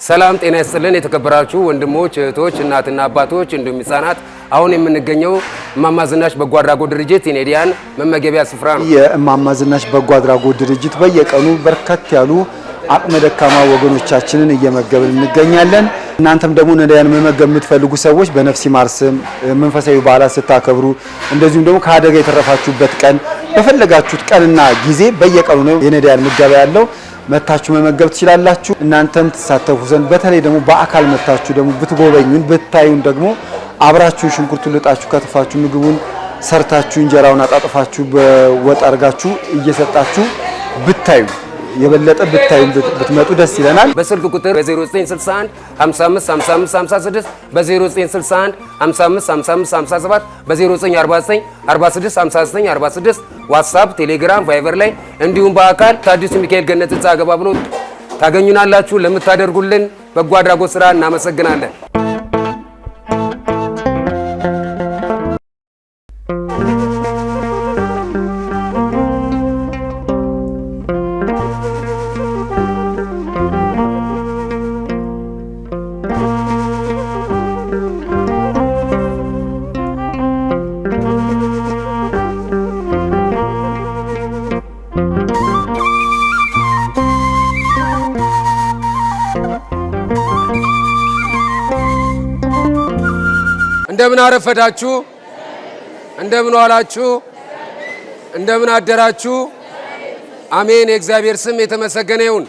ሰላም ጤና ይስጥልን የተከበራችሁ ወንድሞች እህቶች እናትና አባቶች እንዲሁም ህፃናት አሁን የምንገኘው እማማ ዝናሽ በጎ አድራጎት ድርጅት የኔዲያን መመገቢያ ስፍራ ነው። የእማማ ዝናሽ በጎ አድራጎት ድርጅት በየቀኑ በርከት ያሉ አቅመ ደካማ ወገኖቻችንን እየመገበን እንገኛለን። እናንተም ደግሞ ነዳያን መመገብ የምትፈልጉ ሰዎች በነፍስ ይማር ስም መንፈሳዊ በዓላት ስታከብሩ እንደዚሁም ደግሞ ከአደጋ የተረፋችሁበት ቀን በፈለጋችሁት ቀንና ጊዜ በየቀኑ ነው የነዳያን ምገባ ያለው። መታችሁ መመገብ ትችላላችሁ። እናንተም ተሳተፉ ዘንድ በተለይ ደግሞ በአካል መታችሁ ደግሞ ብትጎበኙን ብታዩን ደግሞ አብራችሁ ሽንኩርቱን ልጣችሁ ከትፋችሁ ምግቡን ሰርታችሁ እንጀራውን አጣጥፋችሁ በወጥ አርጋችሁ እየሰጣችሁ ብታዩ የበለጠ ብታዩ ብትመጡ ደስ ይለናል። በስልክ ቁጥር በ0961 55 55 56 በ0961 55 55 57 በ0949 46 59 46 ዋትስአፕ፣ ቴሌግራም፣ ቫይበር ላይ እንዲሁም በአካል አዲሱ ሚካኤል ገነት ህንጻ ገባ ብሎ ታገኙናላችሁ። ለምታደርጉልን በጎ አድራጎት ስራ እናመሰግናለን። እንደምን አረፈዳችሁ፣ እንደምን ዋላችሁ፣ እንደምን አደራችሁ። አሜን። የእግዚአብሔር ስም የተመሰገነ ይሁን።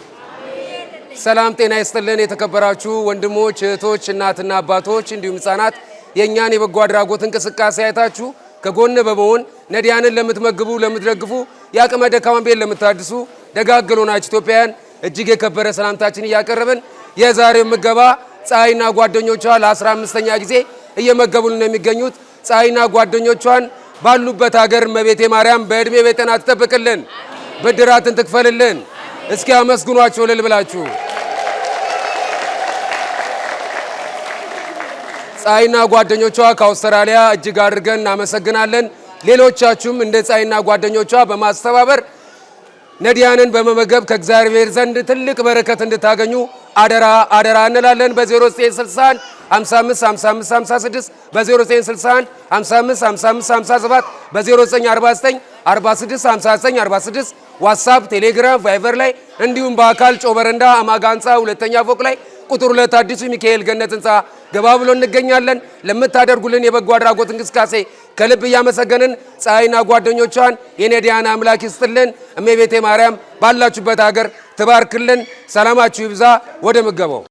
ሰላም ጤና ይስጥልን። የተከበራችሁ ወንድሞች እህቶች፣ እናትና አባቶች እንዲሁም ህፃናት የእኛን የበጎ አድራጎት እንቅስቃሴ አይታችሁ ከጎን በመሆን ነዳያንን ለምትመግቡ ለምትደግፉ የአቅመ ደካማን ቤት ለምታድሱ ደጋግ ሆናችሁ ኢትዮጵያውያን እጅግ የከበረ ሰላምታችን እያቀረብን የዛሬው ምገባ ፀሐይና ጓደኞቿ ለ15ኛ ጊዜ እየመገቡልን ነው የሚገኙት። ፀሐይና ጓደኞቿን ባሉበት ሀገር እመቤቴ ማርያም በእድሜ በጤና ትጠብቅልን፣ ብድራትን ትክፈልልን። እስኪ አመስግኗቸው እልል ብላችሁ። ፀሐይና ጓደኞቿ ከአውስትራሊያ እጅግ አድርገን እናመሰግናለን። ሌሎቻችሁም እንደ ፀሐይና ጓደኞቿ በማስተባበር ነዳያንን በመመገብ ከእግዚአብሔር ዘንድ ትልቅ በረከት እንድታገኙ አደራ አደራ እንላለን። በ0961 55 55 56 በ0961 55 55 57 በ0949 46 59 46 ዋትስአፕ፣ ቴሌግራም፣ ቫይበር ላይ እንዲሁም በአካል ጮበረንዳ አማጋ ህንፃ ሁለተኛ ፎቅ ላይ ቁጥር 2 አዲሱ ሚካኤል ገነት ህንፃ ገባ ብሎ እንገኛለን። ለምታደርጉልን የበጎ አድራጎት እንቅስቃሴ ከልብ እያመሰገንን ፀሐይና ጓደኞቿን የነዳያን አምላክ ይስጥልን። እመቤቴ ማርያም ባላችሁበት ሀገር ትባርክልን። ሰላማችሁ ይብዛ። ወደ ምገባው